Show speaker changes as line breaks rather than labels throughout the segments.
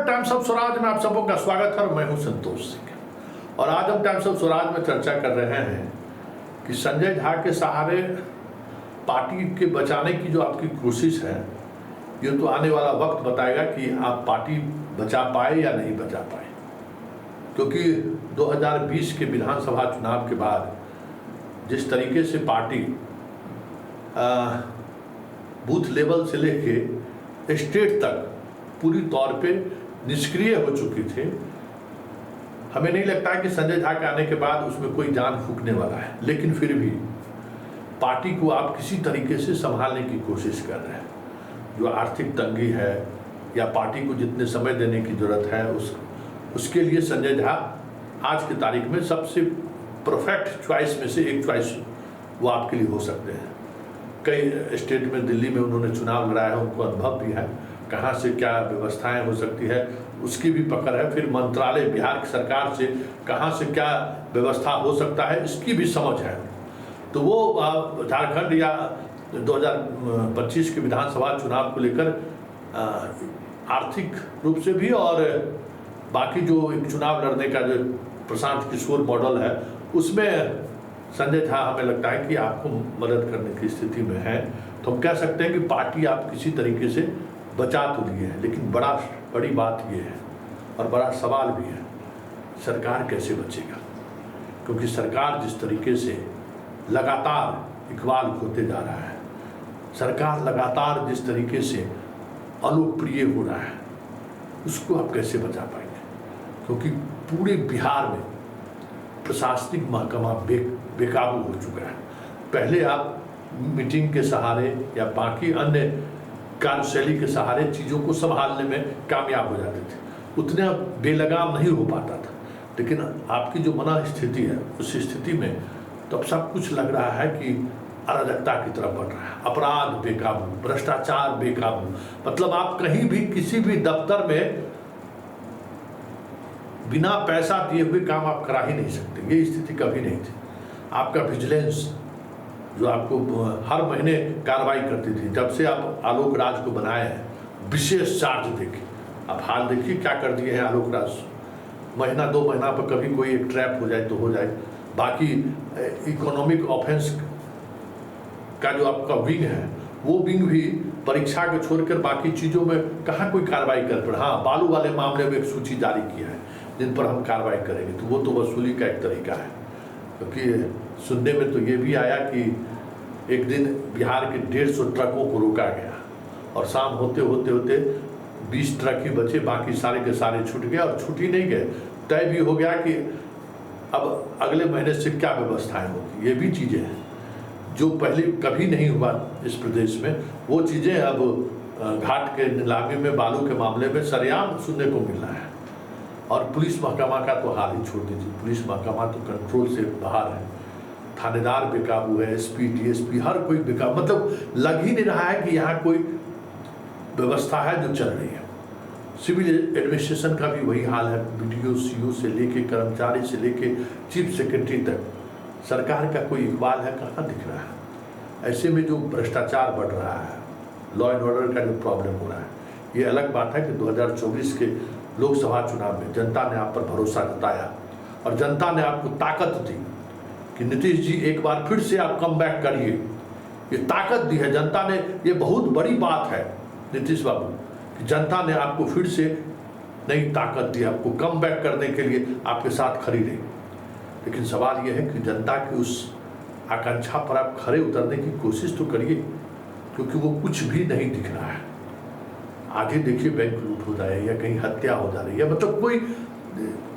नमस्कार, times of Swaraj में आप सबों का स्वागत है। मैं हूं संतोष सिंह और आज हम टाइम्स ऑफ स्वराज में चर्चा कर रहे हैं कि संजय झा के सहारे पार्टी के बचाने की जो आपकी कोशिश है, ये तो आने वाला वक्त बताएगा कि आप पार्टी बचा पाए या नहीं बचा पाए। क्योंकि 2020 के विधानसभा चुनाव के बाद जिस तरीके से पार्टी बूथ लेवल से लेके स्टेट तक पूरी तौर पे निष्क्रिय हो चुकी थी, हमें नहीं लगता कि संजय झा के आने के बाद उसमें कोई जान फूकने वाला है। लेकिन फिर भी पार्टी को आप किसी तरीके से संभालने की कोशिश कर रहे हैं। जो आर्थिक तंगी है या पार्टी को जितने समय देने की जरूरत है उसके लिए संजय झा आज की तारीख में सबसे परफेक्ट चॉइस में से एक चॉइस वो आपके लिए हो सकते हैं। कई स्टेट में, दिल्ली में उन्होंने चुनाव लड़ा है, उनको अनुभव भी है कहाँ से क्या व्यवस्थाएं हो सकती है, उसकी भी पकड़ है। फिर मंत्रालय, बिहार की सरकार से कहाँ से क्या व्यवस्था हो सकता है, इसकी भी समझ है। तो वो झारखंड या 2025 के विधानसभा चुनाव को लेकर आर्थिक रूप से भी और बाकी जो एक चुनाव लड़ने का जो प्रशांत किशोर मॉडल है, उसमें संजय झा हमें लगता है कि आपको मदद करने की स्थिति में है। तो हम कह सकते हैं कि पार्टी आप किसी तरीके से बचा तो लिए है, लेकिन बड़ी बात ये है और बड़ा सवाल भी है, सरकार कैसे बचेगा। क्योंकि सरकार जिस तरीके से लगातार इकबाल होते जा रहा है, सरकार लगातार जिस तरीके से अलोकप्रिय हो रहा है, उसको आप कैसे बचा पाएंगे। क्योंकि पूरे बिहार में प्रशासनिक महकमा बेकाबू हो चुका है। पहले आप मीटिंग के सहारे या बाकी अन्य कार्यशैली के सहारे चीज़ों को संभालने में कामयाब हो जाते थे, उतना बेलगाम नहीं हो पाता था। लेकिन आपकी जो मन स्थिति है, उस स्थिति में तो अब सब कुछ लग रहा है कि अराजकता की तरफ बढ़ रहा है। अपराध बेकाबू, भ्रष्टाचार बेकाबू, मतलब आप कहीं भी किसी भी दफ्तर में बिना पैसा दिए हुए काम आप करा ही नहीं सकते। ये स्थिति कभी नहीं थी। आपका विजिलेंस जो आपको हर महीने कार्रवाई करती थी, जब से आप आलोक राज को बनाए हैं, विशेष चार्ज देखिए, आप हाल देखिए क्या कर दिए हैं आलोक राज। महीना 2 महीना पर कभी कोई एक ट्रैप हो जाए तो हो जाए। बाकी इकोनॉमिक ऑफेंस का जो आपका विंग है, वो विंग भी परीक्षा को छोड़कर बाकी चीज़ों में कहाँ कोई कार्रवाई कर पड़े। हाँ, बालू वाले मामले में एक सूची जारी किया है जिन पर हम कार्रवाई करेंगे, तो वो तो वसूली का एक तरीका है। क्योंकि सुनने में तो ये भी आया कि एक दिन बिहार के 150 ट्रकों को रोका गया और शाम होते होते 20 ट्रक ही बचे, बाकी सारे के सारे छूट गए। और छूट ही नहीं गए, तय भी हो गया कि अब अगले महीने से क्या व्यवस्थाएं होगी। ये भी चीज़ें हैं जो पहले कभी नहीं हुआ इस प्रदेश में। वो चीज़ें अब घाट के नीलामी में, बालू के मामले में सरेआम सुनने को मिल रहा है। और पुलिस महकमा का तो हाल ही छोड़ दीजिए, पुलिस महकमा तो कंट्रोल से बाहर है। थानेदार बेकाबू है, एसपी, डीएसपी, हर कोई बेकाबू, मतलब लग ही नहीं रहा है कि यहाँ कोई व्यवस्था है जो चल रही है। सिविल एडमिनिस्ट्रेशन का भी वही हाल है, बीडीओ, सीओ से लेके कर्मचारी से लेके चीफ सेक्रेटरी तक सरकार का कोई इकबाल है कहाँ दिख रहा है। ऐसे में जो भ्रष्टाचार बढ़ रहा है, लॉ एंड ऑर्डर का जो प्रॉब्लम हो रहा है, ये अलग बात है कि 2024 के लोकसभा चुनाव में जनता ने आप पर भरोसा जताया और जनता ने आपको ताकत दी कि नीतीश जी एक बार फिर से आप कम बैक करिए। ये ताकत दी है जनता ने, ये बहुत बड़ी बात है नीतीश बाबू कि जनता ने आपको फिर से नई ताकत दी, आपको कम बैक करने के लिए आपके साथ खड़ी रही। लेकिन सवाल ये है कि जनता की उस आकांक्षा पर आप खड़े उतरने की कोशिश तो करिए, क्योंकि वो कुछ भी नहीं दिख रहा है। आगे देखिए बैंक लूट हो जाए या कहीं हत्या हो जा रही है, मतलब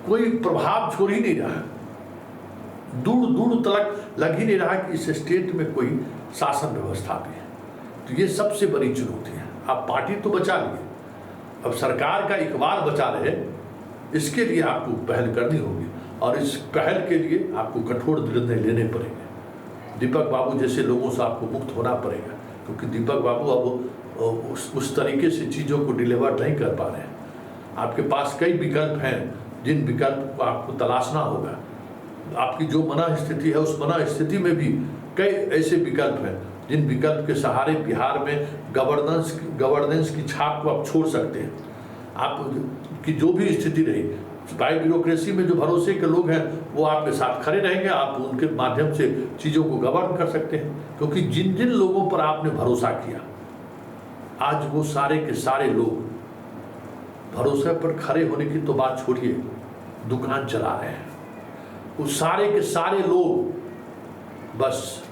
कोई प्रभाव छोड़ ही नहीं रहा है। दूर दूर तक लग ही नहीं रहा कि इस स्टेट में कोई शासन व्यवस्था भी है। तो ये सबसे बड़ी चुनौती है। आप पार्टी तो बचा लिए, अब सरकार का इकबाल बचा रहे, इसके लिए आपको पहल करनी होगी और इस पहल के लिए आपको कठोर निर्णय लेने पड़ेंगे। दीपक बाबू जैसे लोगों से आपको मुक्त होना पड़ेगा, क्योंकि दीपक बाबू अब उस तरीके से चीज़ों को डिलीवर नहीं कर पा रहे हैं। आपके पास कई विकल्प हैं, जिन विकल्प को आपको तलाशना होगा। आपकी जो मना स्थिति है, उस मना स्थिति में भी कई ऐसे विकल्प हैं जिन विकल्प के सहारे बिहार में गवर्नेंस की छाप को आप छोड़ सकते हैं। आप की जो भी स्थिति रही, सिपाही ब्यूरोक्रेसी में जो भरोसे के लोग हैं वो आपके साथ खड़े रहेंगे, आप उनके माध्यम से चीज़ों को गवर्न कर सकते हैं। क्योंकि जिन जिन लोगों पर आपने भरोसा किया, आज वो सारे के सारे लोग भरोसे पर खड़े होने की तो बात छोड़िए, दुकान चला रहे हैं। वो सारे के सारे लोग बस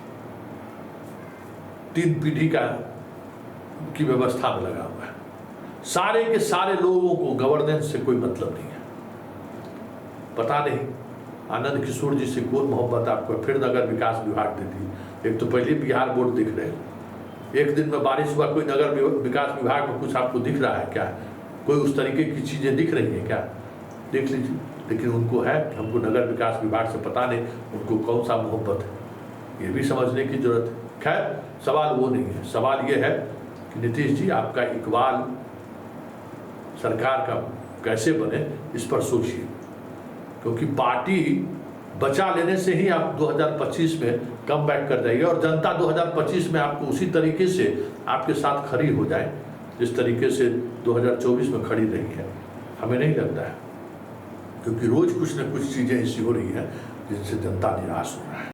3 पीढ़ी की व्यवस्था में लगा हुआ है। सारे के सारे लोगों को गवर्नेंस से कोई मतलब नहीं है। पता नहीं आनंद किशोर जी से कौन मोहब्बत आपको फिर नगर विकास विभाग दे दी। एक तो पहले बिहार बोर्ड दिख रहे हैं, एक दिन में बारिश हुआ, कोई नगर विकास विभाग में कुछ आपको दिख रहा है क्या? कोई उस तरीके की चीज़ें दिख रही हैं क्या? देख लीजिए। लेकिन उनको है, हमको नगर विकास विभाग से पता नहीं उनको कौन सा मोहब्बत है, ये भी समझने की जरूरत है। खैर, सवाल वो नहीं है। सवाल ये है कि नीतीश जी, आपका इकबाल सरकार का कैसे बने, इस पर सोचिए। क्योंकि पार्टी बचा लेने से ही आप 2025 में कम बैक कर जाइए और जनता 2025 में आपको उसी तरीके से आपके साथ खड़ी हो जाए जिस तरीके से 2024 में खड़ी रही है। हमें नहीं लगता है, क्योंकि रोज़ कुछ न कुछ चीज़ें ऐसी हो रही हैं जिनसे जनता निराश हो रहा है।